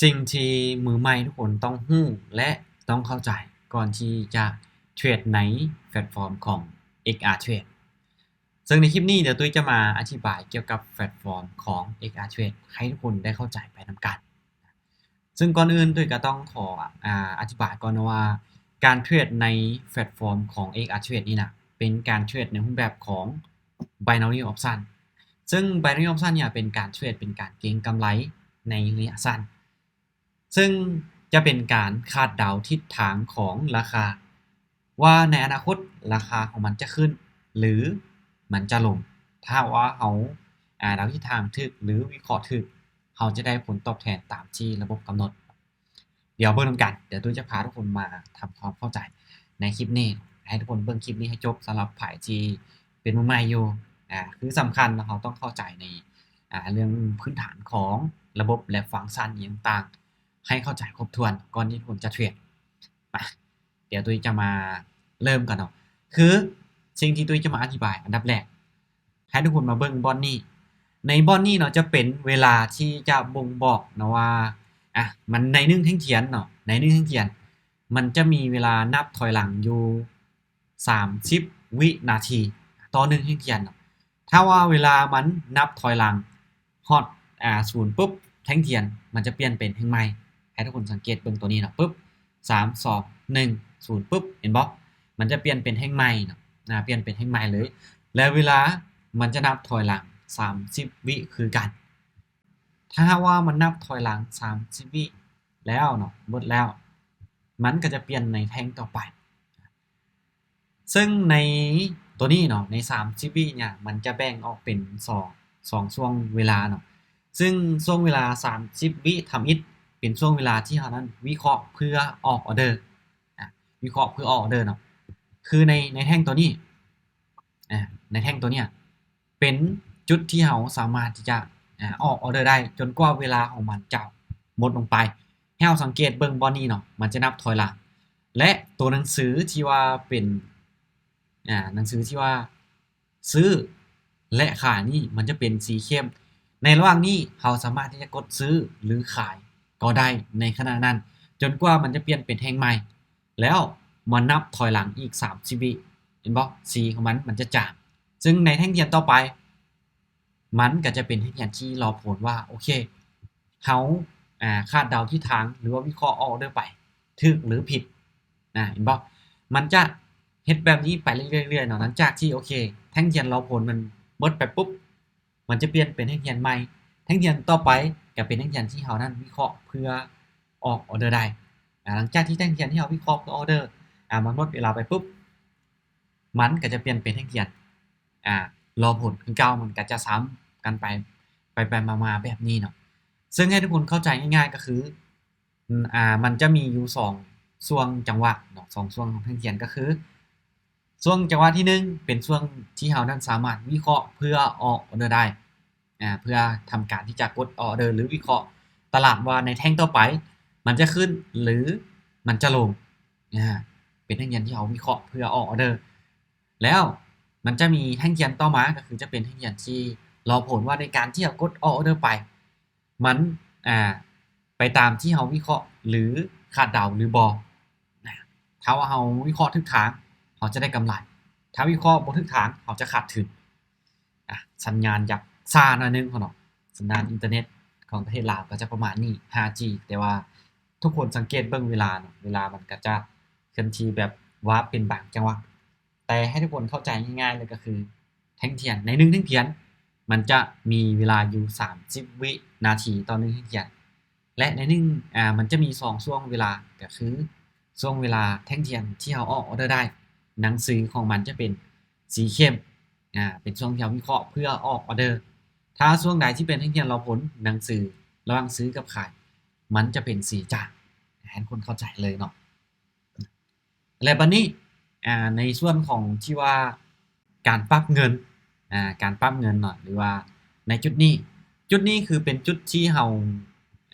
สิ่งที่มือใหม่ทุกคนต้องรู้และต้องเข้าใจก่อนที่จะเทรดในแพลตฟอร์มของ XR Trade ซึ่งในคลิปนี้เดี๋ยวตุ้ยจะมาอธิบายเกี่ยวกับแพลตฟอร์มของ XR Trade ให้ทุกคนได้เข้าใจไปนำกันซึ่งก่อนอื่นตุ้ยก็ต้องขออธิบายก่อนนะว่าการเทรดในแพลตฟอร์มของ XR Trade นี่นะเป็นการเทรดในรูปแบบของ Binary Option ซึ่ง Binary Option เนี่ยเป็นการเทรดเป็นการเก็งกำไรในระยะสั้นซึ่งจะเป็นการคาดเดาทิศทางของราคาว่าในอนาคตราคาของมันจะขึ้นหรือมันจะลงถ้าว่าเราเดาทิศทางถูกหรือวิเคราะห์ถูกเราจะได้ผลตอบแทนตามที่ระบบกำหนดเดี๋ยวเบิ่งนำกันเดี๋ยวตุ้ยจะพาทุกคนมาทำความเข้าใจในคลิปนี้ให้ทุกคนเบิ่งคลิปนี้ให้จบสำหรับไผที่เป็นมือใหม่อยู่คือสำคัญเราต้องเข้าใจในเรื่องพื้นฐานของระบบและฟังก์ชันต่างๆให้เข้าใจครบถ้วนก่อนที่คุณจะเทรดมาเดี๋ยวตุ้ยจะมาเริ่มกันเนาะคือสิ่งที่ตุ้ยจะมาอธิบายอันดับแรกให้ทุกคนมาเบิ่งบอนนี้ในบอนนี้เนาะจะเป็นเวลาที่จะบ่งบอกนะว่ามันใน1แท่งเทียนเนาะใน1แท่งเทียนมันจะมีเวลานับถอยหลังอยู่30วินาทีต่อ1แท่งเทียนเนาะถ้าว่าเวลามันนับถอยหลังฮอด0ปุ๊บแท่งเทียนมันจะเปลี่ยนเป็นแท่งใหม่ให้ทุกคนสังเกตเบิ่งตัวนี้เนาะปุ๊บ3 2 1 0ปุ๊บเห็นบ่มันจะเปลี่ยนเป็นแท่งใหม่เนาะเปลี่ยนเป็นแท่งใหม่เลยแล้วเวลามันจะนับถอยหลัง30วิคือกันถ้าว่ามันนับถอยหลัง30วิแล้วเนาะหมดแล้วมันก็จะเปลี่ยนในแท่งต่อไปซึ่งในตัวนี้เนาะใน30วิเนี่ยมันจะแบ่งออกเป็น2ช่วงเวลาเนาะซึ่งช่วงเวลา30วิทำอิฐเป็นช่วงเวลาที่เรานั้นวิเคราะห์เพื่อออกออร์เดอร์วิเคราะห์เพื่อออกออเดอร์เนาะคือในแท่งตัวนี้ในแท่งตัวเนี้ยเป็นจุดที่เราสามารถที่จะออกออเดอร์ได้จนกว่าเวลาของมันจะหมดลงไปให้เราสังเกตเบิ่งบอนนี้เนาะมันจะนับถอยหลังและตัวหนังสือที่ว่าเป็นหนังสือที่ว่าซื้อและขายนี่มันจะเป็นสีเข้มในระหว่างนี้เราสามารถที่จะกดซื้อหรือขายก็ได้ในขณะนั้นจนกว่ามันจะเปลี่ยนเป็นแท่งใหม่แล้วมานับถอยหลังอีก30วิเห็นบ่สีของมันจะจางซึ่งในแท่งเทียนต่อไปมันก็จะเป็นแท่งเทียนที่รอผลว่าโอเคเขาคาดเดาทิศทางหรือว่าวิเคราะห์ออร์เดอร์ไปถูกหรือผิดเห็นบ่มันจะเฮ็ดแบบนี้ไปเรื่อยๆเนาะหลังจากที่โอเคแท่งเทียนรอผลมันหมดไปปุ๊บมันจะเปลี่ยนเป็นแท่งเทียนใหม่แท่งเทียนต่อไปก็เป็นแท่งเทียนที่เรานั้นวิเคราะห์เพื่อออกออร์เดอร์ได้หลังจากที่แท่งเทียนที่เราวิเคราะห์เพื่อออร์เดอร์มันหมดเวลาไปปุ๊บมันก็จะเปลี่ยนเป็นแท่งเทียนรอผลคือเก่ามันก็จะซ้ำกันไปมาๆแบบนี้เนาะซึ่งให้ทุกคนเข้าใจง่ายๆก็คือมันจะมีอยู่2ช่วงจังหวะเนาะ2ช่วงของแท่งเทียนก็คือช่วงจังหวะที่1เป็นช่วงที่เรานั้นสามารถวิเคราะห์เพื่อออกออร์เดอร์ได้เพื่อทำการที่จะกดออร์เดอร์หรือวิเคราะห์ตลาดว่าในแท่งต่อไปมันจะขึ้นหรือมันจะลงเป็นแท่งเทียนที่เราวิเคราะห์เพื่อออกออร์เดอร์แล้วมันจะมีแท่งเทียนต่อมาก็คือจะเป็นแท่งเทียนที่รอผลว่าในการที่เรากดออร์เดอร์ไปมันไปตามที่เราวิเคราะห์หรือคาดเดาหรือบ่ถ้าว่าเราวิเคราะห์ถูกทางเราจะได้กำไรถ้าวิเคราะห์บ่ถูกทางเราจะขาดทุนสัญญาณจากช้าหน่อยนึงเนาะสัญญาณอินเทอร์เน็ตของประเทศลาวก็จะประมาณนี้ 5G แต่ว่าทุกคนสังเกตเบิ่งเวลาเนาะเวลามันก็จะเคลื่อนที่แบบว่าเป็นบางจังหวะแต่ให้ทุกคนเข้าใจง่ายๆเลยก็คือแท่งเทียนใน1แท่งเทียนมันจะมีเวลาอยู่30วินาทีต่อ1แท่งเทียนและในมันจะมี2ช่วงเวลาก็คือช่วงเวลาแท่งเทียนที่เราออกออร์เดอร์ได้หนังสือของมันจะเป็นสีเข้มเป็นช่วงที่เราวิเคราะห์เพื่อออกออร์เดอร์ถ้าช่วงใดที่เป็นแท่งเทียนรอผลหนังสือระหว่างซื้อกับขายมันจะเป็นสีจางให้คนเข้าใจเลยเนาะและบัดนี้ในส่วนของที่ว่าการปรับเงินการปรับเงินเนาะหรือว่าในจุดนี้คือเป็นจุดที่เรา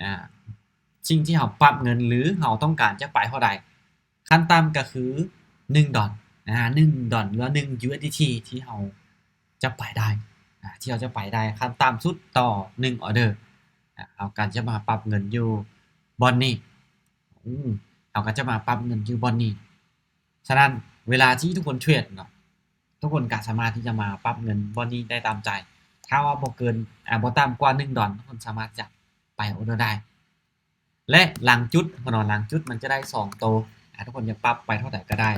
อ่าสิ่งที่เราปรับเงินหรือเราต้องการจะไปเท่าใดขั้นต่ำก็คือ$1$1หรือว่า1 USDT ที่เราจะไปได้ที่เราจะไปได้ขั้นต่ำสุดต่อ1ออร์เดอร์เราก็จะมาปรับเงินอยู่ บอนนี่เราก็จะมาปรับเงินอยู่บอนนี่ฉะนั้นเวลาที่ทุกคนเทรดเนาะทุกคนก็สามารถที่จะมาปรับเงินบอนนี่ได้ตามใจถ้าว่าบ่เกินบ่ต่ำกว่า1 ดอลลาร์ทุกคนสามารถจะไปออเดอร์ได้และหลังจุดหลังจุดมันจะได้2โตทุกคนจะปรับไปเท่าไหร่ก็ได้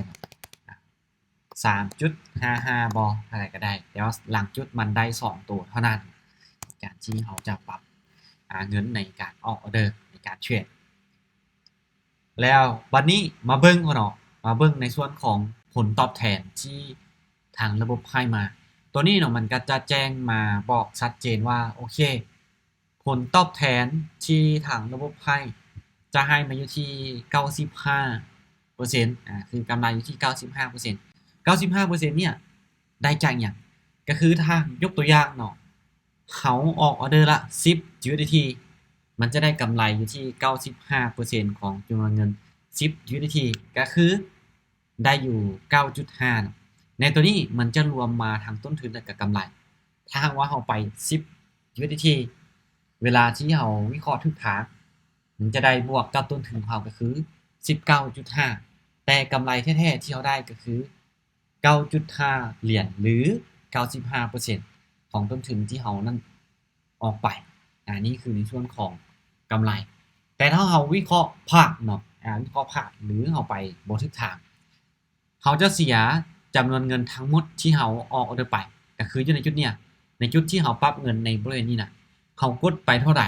3.55 บออะไรก็ได้แล้วหลังจุดมันได้2ตัวเท่านั้นการที่เขาจะปรับเงินในการออกออเดอร์ในการเทรดแล้ววันนี้มาเบิ้งเนาะมาเบิ้งในส่วนของผลตอบแทนที่ทางระบบให้มาตัวนี้เนาะมันก็จะแจ้งมาบอกชัดเจนว่าโอเคผลตอบแทนที่ทางระบบให้จะให้มาอยู่ที่ 95% คือกำไรอยู่ที่ 95% 95% เนี่ยได้จากอย่างก็คือถ้ายกตัวอย่างเนาะเขาออกออเดอร์ละ10 USDT มันจะได้กำไรอยู่ที่ 95% ของจำนวนเงิน10 USDT ก็คือได้อยู่ 9.5 เนาะในตัวนี้มันจะรวมมาทั้งต้นทุนและกับกำไรถ้าหากว่าเราไป10 USDT เวลาที่เราวิเคราะห์ทุกทางมันจะได้บวกกับต้นทุนของเราก็คือ 19.5 แต่กำไรแท้ๆที่เราได้ก็คือ 9.5 เหรียญหรือ 95% ของต้นทุนที่เรานั้นออกไปนี่คือในส่วนของกำไรแต่ถ้าเราวิเคราะห์ภาคเนาะวิเคราะห์ภาคหรือเราไปบ่ทิศทางเขาจะเสียจำนวนเงินทั้งหมดที่เราออกออเดอร์ไปก็คืออยู่ในจุดเนี้ยในจุดที่เราปรับเงินในบริเวณนี้นะเขากดไปเท่าไหร่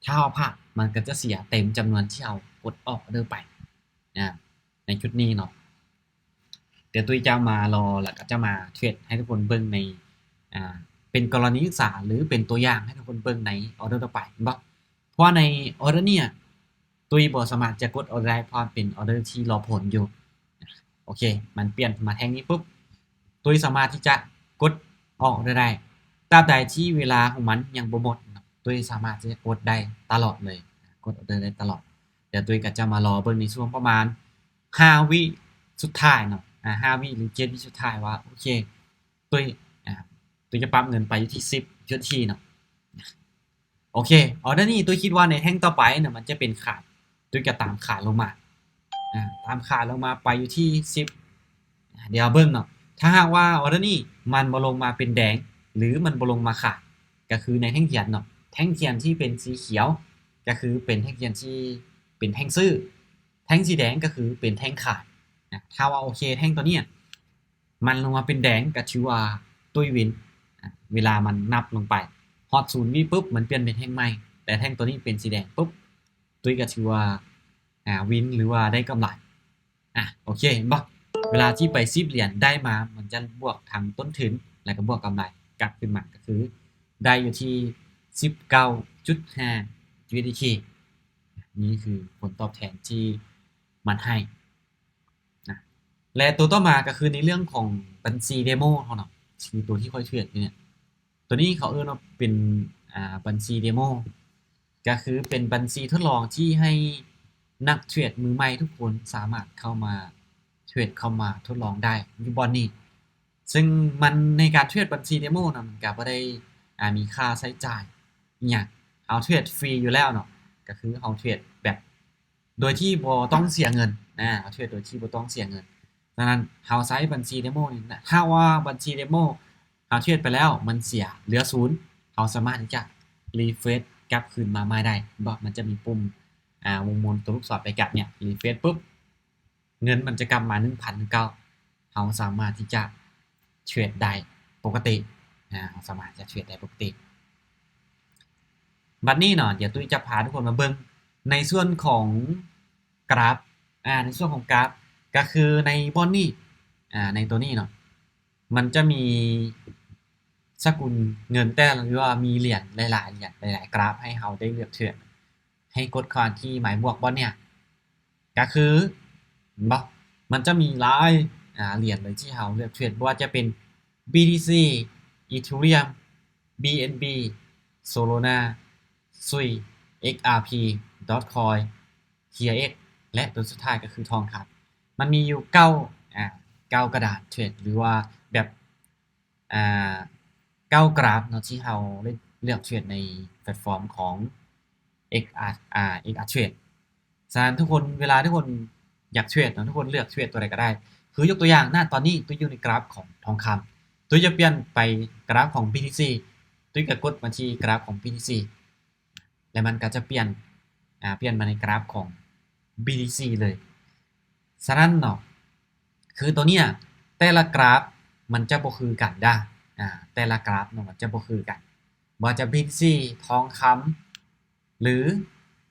ถ้าเราพลาดมันก็จะเสียเต็มจำนวนที่เรากดออกออเดอร์ไปในจุดนี้เนาะเดี๋ยวตุ้ยจะมารอแล้วก็จะมาเทรดให้ทุกคนเบิ่งในเป็นกรณีศึกษาหรือเป็นตัวอย่างให้ทุกคนเบิ่งในออเดอร์ต่อไปบ่เพราะในออเดอร์เนี่ยตุ้ยบ่สามารถจะกดออเดอร์ได้เพราะเป็นออเดอร์ที่รอผลอยู่โอเคมันเปลี่ยนมาแท่งนี้ปุ๊บตุ้ยสามารถที่จะกดออกได้ตราบใดที่เวลาของมันยังบ่หมดตุ้ยสามารถที่จะกดได้ตลอดเลยกดออเดอร์ได้ตลอดเดี๋ยวตุ้ยก็จะมารอเบิ่งในช่วงประมาณ5 วิสุดท้ายเนาะ5 วิหรือ7 วิสุดท้ายว่าโอเคตุ้ยจะปรับเงินไปอยู่ที่10 USDT เนาะโอเคออเดอร์นี้ตุ้ยคิดว่าในแท่งต่อไปเนี่ยมันจะเป็นขาดตุ้ยก็ตามขาดลงมาตามขาดลงมาไปอยู่ที่10เดี๋ยวเบิ่งเนาะถ้าหากว่าออเดอร์นี้มันบ่ลงมาเป็นแดงหรือมันบ่ลงมาขาดก็คือในแท่งเทียนเนาะแท่งเทียนที่เป็นสีเขียวก็คือเป็นแท่งเทียนที่เป็นแท่งซื้อแท่งสีแดงก็คือเป็นแท่งขาดถ้าว่าโอเคแท่งตัวเนี้ยมันลงมาเป็นแดงก็ถือว่าตุ้ยวินเวลามันนับลงไปฮอต0 วิปุ๊บมันเปลี่ยนเป็นแท่งใหม่แต่แท่งตัวนี้เป็นสีแดงปุ๊บตุ้ยก็ถือว่าวินหรือว่าได้กำไรโอเคเห็นบ่เวลาที่ไป10 เหรียญได้มามันจะบวกทั้งต้นทุนแล้วก็บวกกำไรกลับขึ้นมาก็คือได้อยู่ที่ 19.5 USDT นี่คือผลตอบแทนที่มันให้และตัวต่อมาก็คือในเรื่องของบัญชีเดโมเขาเนาะคือตัวที่ค่อยเทรดอยู่เนี่ยตัวนี้เขาว่าเป็นบัญชีเดโมก็คือเป็นบัญชีทดลองที่ให้นักเทรดมือใหม่ทุกคนสามารถเข้ามาเทรดเข้ามาทดลองได้อยู่บอนนี้ซึ่งมันในการเทรดบัญชีเดโมนะมันก็บ่ได้มีค่าใช้จ่ายอีหยังเอาเทรดฟรีอยู่แล้วเนาะก็คือเอาเทรดแบบโดยที่บ่ต้องเสียเงินเอาเทรดโดยที่บ่ต้องเสียเงินดังนั้นเราใช้บัญชีเดโมนี่นะถ้าว่าบัญชีเดโมเราเทรดไปแล้วมันเสียเหลือ0เราสามารถที่จะรีเฟรชกลับคืนมาใหม่ได้บ่มันจะมีปุ่มวงมนตัวลูกศรไปกลับเนี่ยรีเฟรชปุ๊บเงินมันจะกลับมา 1,000 คือเก่าเราสามารถที่จะเทรดได้ปกติเราสามารถจะเทรดได้ปกติบัดนี้เนาะเดี๋ยวตุ้ยจะพาทุกคนมาเบิ่งในส่วนของกราฟในส่วนของกราฟก็คือในบอนนี่ในตัวนี้เนาะมันจะมีสกุลเงินแต่หรือว่ามีเหรียญหลายๆเหรียญหลายๆกราฟให้เราได้เลือกเทรดให้กดเข้าที่หมายบวกบอนเนี่ยก็คือบ่มันจะมีหลายเหรียญเลยที่เราเลือกเทรดบ่ว่าจะเป็น BTC Ethereum BNB Solana Sui XRP Dogecoin TRX และตัวสุดท้ายก็คือทองคำมันมีอยู่9กระดาษเทรดหรือว่าแบบ9กราฟเนาะที่เราเลือกเทรดในแพลตฟอร์มของ XR XR Trade ฉะนั้นทุกคนเวลาทุกคนอยากเทรดทุกคนเลือกเทรดตัวใดก็ได้คือยกตัวอย่างตอนนี้ตุ้ยอยู่ในกราฟของทองคำตุ้ยจะเปลี่ยนไปกราฟของ BTC ตุ้ยก็กดมาที่กราฟของ BTC แล้วมันก็จะเปลี่ยนมาในกราฟของ BTC เลยฉะนั้นเนาะคือตัวเนี้ยแต่ละกราฟมันจะบ่คือกันได้แต่ละกราฟเนาะมันจะบ่คือกันบ่จะ BTC ทองคำหรือ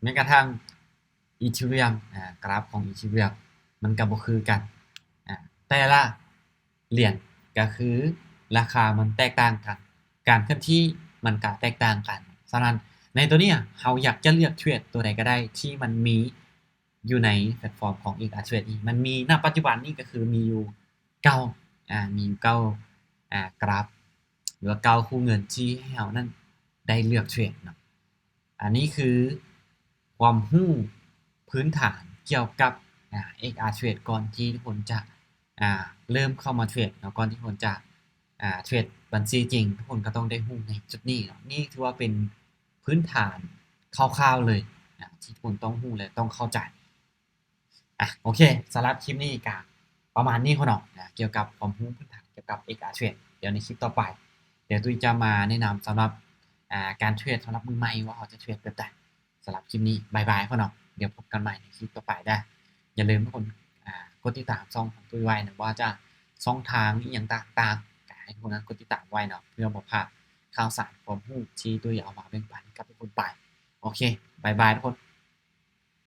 แม้กระทั่งอีเธเรียมกราฟของอีเธเรียมมันก็บ่คือกันแต่ละเหรียญก็คือราคามันแตกต่างกันการเคลื่อนที่มันก็แตกต่างกันฉะนั้นในตัวเนี้ยเราอยากจะเลือกเทรดตัวใดก็ได้ที่มันมีอยู่ในแพลตฟอร์มของ XR Trade นี้มันมีณปัจจุบันนี้ก็คือมีอยู่มีอยู่กราฟหรือว่า9คู่เงินที่ให้เรานั้นได้เลือกเทรดเนาะอันนี้คือความรู้พื้นฐานเกี่ยวกับ XR Trade ก่อนที่ทุกคนจะเริ่มเข้ามาเทรดเนาะก่อนที่ทุกคนจะเทรดบัญชีจริงทุกคนก็ต้องได้รู้ในจุดนี้เนาะนี่ถือว่าเป็นพื้นฐานคร่าวๆเลยที่ทุกคนต้องรู้และต้องเข้าใจโอเคสำหรับคลิปนี้ก็ประมาณนี้พอเนาะเกี่ยวกับความรู้พื้นฐานเกี่ยวกับ XR Trade เดี๋ยวในคลิปต่อไปเดี๋ยวตุ้ยจะมาแนะนำสำหรับการเทรดสำหรับมือใหม่ว่าเขาจะเทรดแบบไหนสำหรับคลิปนี้บายบายพอเนาะเดี๋ยวพบกันใหม่ในคลิปต่อไปได้อย่าลืมทุกคนกดติดตามช่องของตุ้ยไว้นะว่าจะช่องทางอย่างต่างๆให้ทุกคนกดติดตามไว้เนาะเพื่อบ่พลาดข่าวสารความรู้ที่ตุ้ยเอามาแบ่งปันกับทุกคนไปโอเคบายบายทุกคน